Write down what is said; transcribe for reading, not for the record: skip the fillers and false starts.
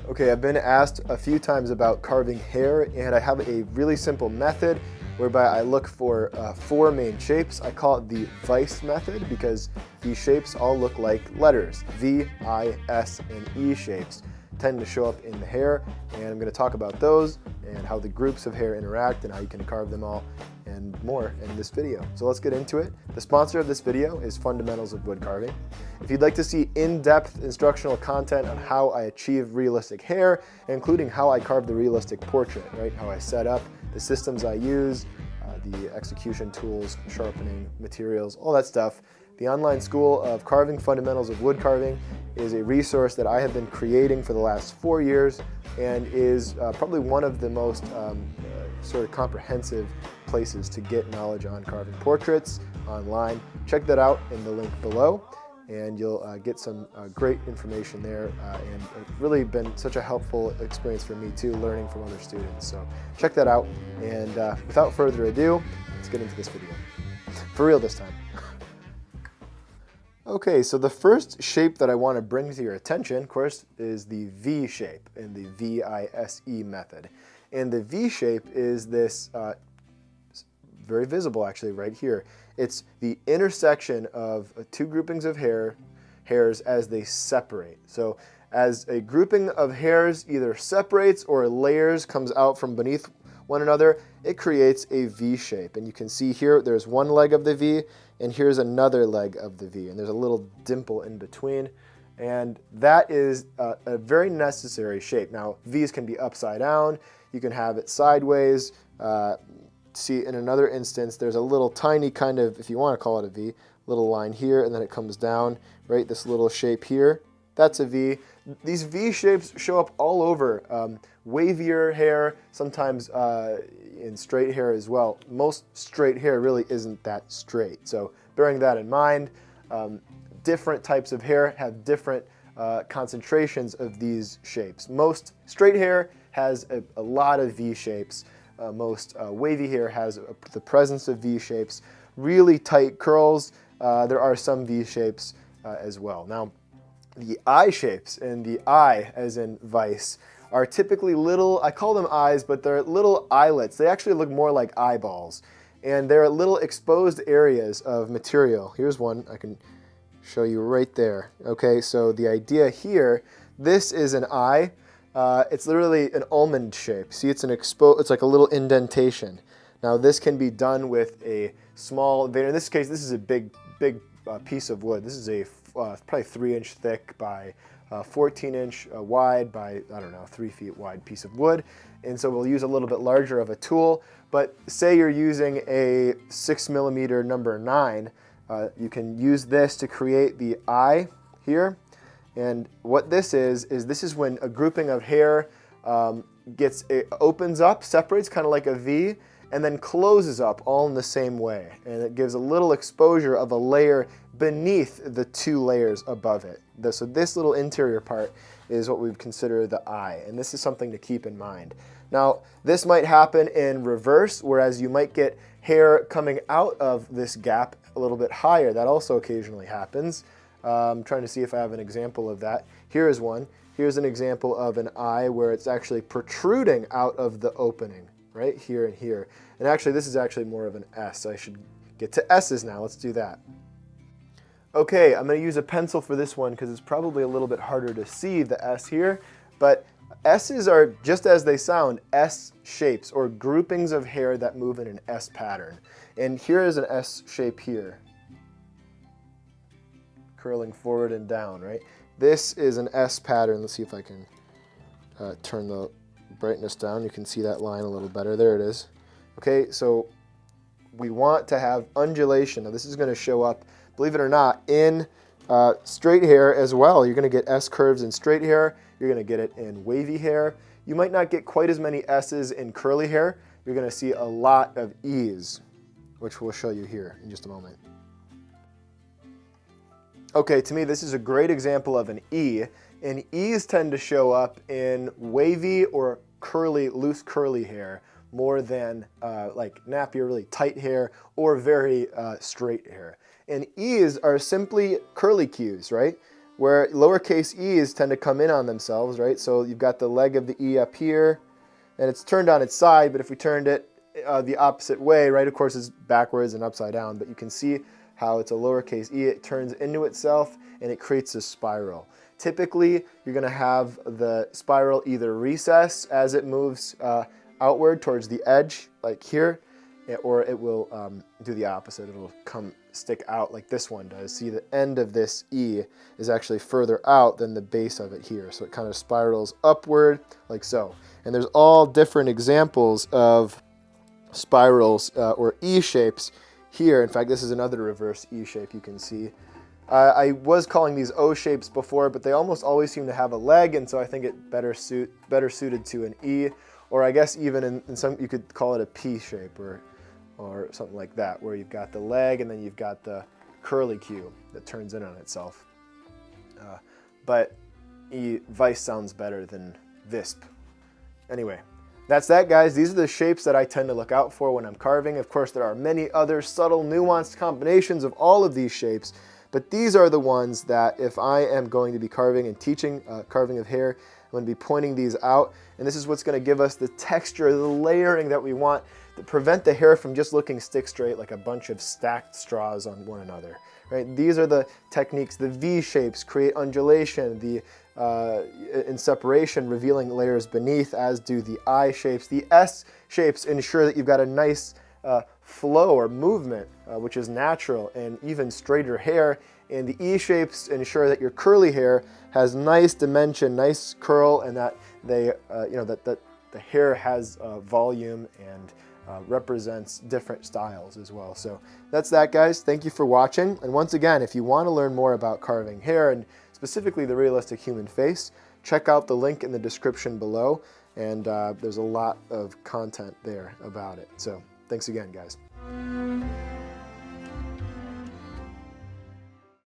Okay, I've been asked a few times about carving hair, and I have a really simple method whereby I look for 4 main shapes. I call it the vice method because these shapes all look like letters. V, I, S, and E shapes tend to show up in the hair, and I'm going to talk about those and how the groups of hair interact and how you can carve them all and more in this video. So let's get into it. The sponsor of this video is Fundamentals of Wood Carving. If you'd like to see in-depth instructional content on how I achieve realistic hair, including how I carve the realistic portrait, right? How I set up, the systems I use, the execution tools, sharpening, materials, all that stuff. The online school of carving, Fundamentals of Wood Carving, is a resource that I have been creating for the last 4 years and is probably one of the most sort of comprehensive places to get knowledge on carving portraits online. Check that out in the link below and you'll get some great information there, and it's really been such a helpful experience for me too, learning from other students. So check that out, and without further ado, let's get into this video. For real this time. Okay, so the first shape that I want to bring to your attention, of course, is the V shape in the V-I-S-E method. And the V shape is this, very visible actually right here. It's the intersection of 2 groupings of hairs as they separate. So as a grouping of hairs either separates or layers comes out from beneath one another, it creates a V shape. And you can see here there's one leg of the V, and here's another leg of the V, and there's a little dimple in between. And that is a very necessary shape. Now, V's can be upside down, you can have it sideways. See, in another instance, there's a little tiny kind of, if you want to call it a V, little line here, and then it comes down, right? This little shape here, that's a V. These V shapes show up all over. Wavier hair, sometimes in straight hair as well. Most straight hair really isn't that straight. So bearing that in mind, different types of hair have different concentrations of these shapes. Most straight hair has a lot of V shapes. Most wavy hair has the presence of V shapes. Really tight curls, there are some V shapes as well. Now, the I shapes, and the I as in vice, are typically little, I call them eyes, but they're little eyelets. They actually look more like eyeballs. And they're little exposed areas of material. Here's one I can show you right there. Okay, so the idea here, this is an eye. It's literally an almond shape. See, it's it's like a little indentation. Now this can be done with a small vein. In this case, this is a big piece of wood. This is a probably 3-inch thick by 14-inch wide by, I don't know, 3 feet wide piece of wood. And so we'll use a little bit larger of a tool. But say you're using a 6mm number 9, you can use this to create the eye here. And what this is when a grouping of hair opens up, separates kind of like a V, and then closes up all in the same way. And it gives a little exposure of a layer beneath the 2 layers above it. So this little interior part is what we would consider the eye, and this is something to keep in mind. Now, this might happen in reverse, whereas you might get hair coming out of this gap a little bit higher. That also occasionally happens. I'm trying to see if I have an example of that. Here is one. Here's an example of an eye where it's actually protruding out of the opening, right here and here. And actually, this is actually more of an S. I should get to S's now. Let's do that. Okay, I'm going to use a pencil for this one because it's probably a little bit harder to see the S here. But S's are, just as they sound, S shapes or groupings of hair that move in an S pattern. And here is an S shape here, curling forward and down, right? This is an S pattern. Let's see if I can turn the brightness down. You can see that line a little better. There it is. Okay, so we want to have undulation. Now this is going to show up, believe it or not, in straight hair as well. You're going to get S curves in straight hair. You're going to get it in wavy hair. You might not get quite as many S's in curly hair. You're going to see a lot of E's, which we'll show you here in just a moment. Okay, to me this is a great example of an E, and E's tend to show up in wavy or curly, loose curly hair more than like nappy or really tight hair or very straight hair. And E's are simply curly cues, right? where lowercase e's tend to come in on themselves, right? So you've got the leg of the E up here, and it's turned on its side, but if we turned it the opposite way, right, of course it's backwards and upside down, but you can see how it's a lowercase e, it turns into itself and it creates a spiral. Typically, you're going to have the spiral either recess as it moves outward towards the edge, like here, or it will do the opposite. It'll stick out like this one does. See, the end of this E is actually further out than the base of it here. So it kind of spirals upward like so. And there's all different examples of spirals or E shapes here. In fact, this is another reverse E shape you can see. I was calling these O shapes before, but they almost always seem to have a leg, and so I think it better suited to an E, or I guess even in some, you could call it a P shape or something like that, where you've got the leg and then you've got the curly Q that turns in on itself. But vice sounds better than visp. Anyway, that's that, guys. These are the shapes that I tend to look out for when I'm carving. Of course, there are many other subtle, nuanced combinations of all of these shapes, but these are the ones that if I am going to be carving and teaching carving of hair, I'm going to be pointing these out, and this is what's going to give us the texture, the layering that we want to prevent the hair from just looking stick straight like a bunch of stacked straws on one another. Right? These are the techniques. The V shapes create undulation, the in separation, revealing layers beneath, as do the I shapes. The S shapes ensure that you've got a nice flow or movement, which is natural, and even straighter hair. And the E shapes ensure that your curly hair has nice dimension, nice curl, and that they, that the hair has volume and represents different styles as well. So that's that, guys. Thank you for watching. And once again, if you want to learn more about carving hair and specifically the realistic human face, check out the link in the description below. And there's a lot of content there about it. So thanks again, guys.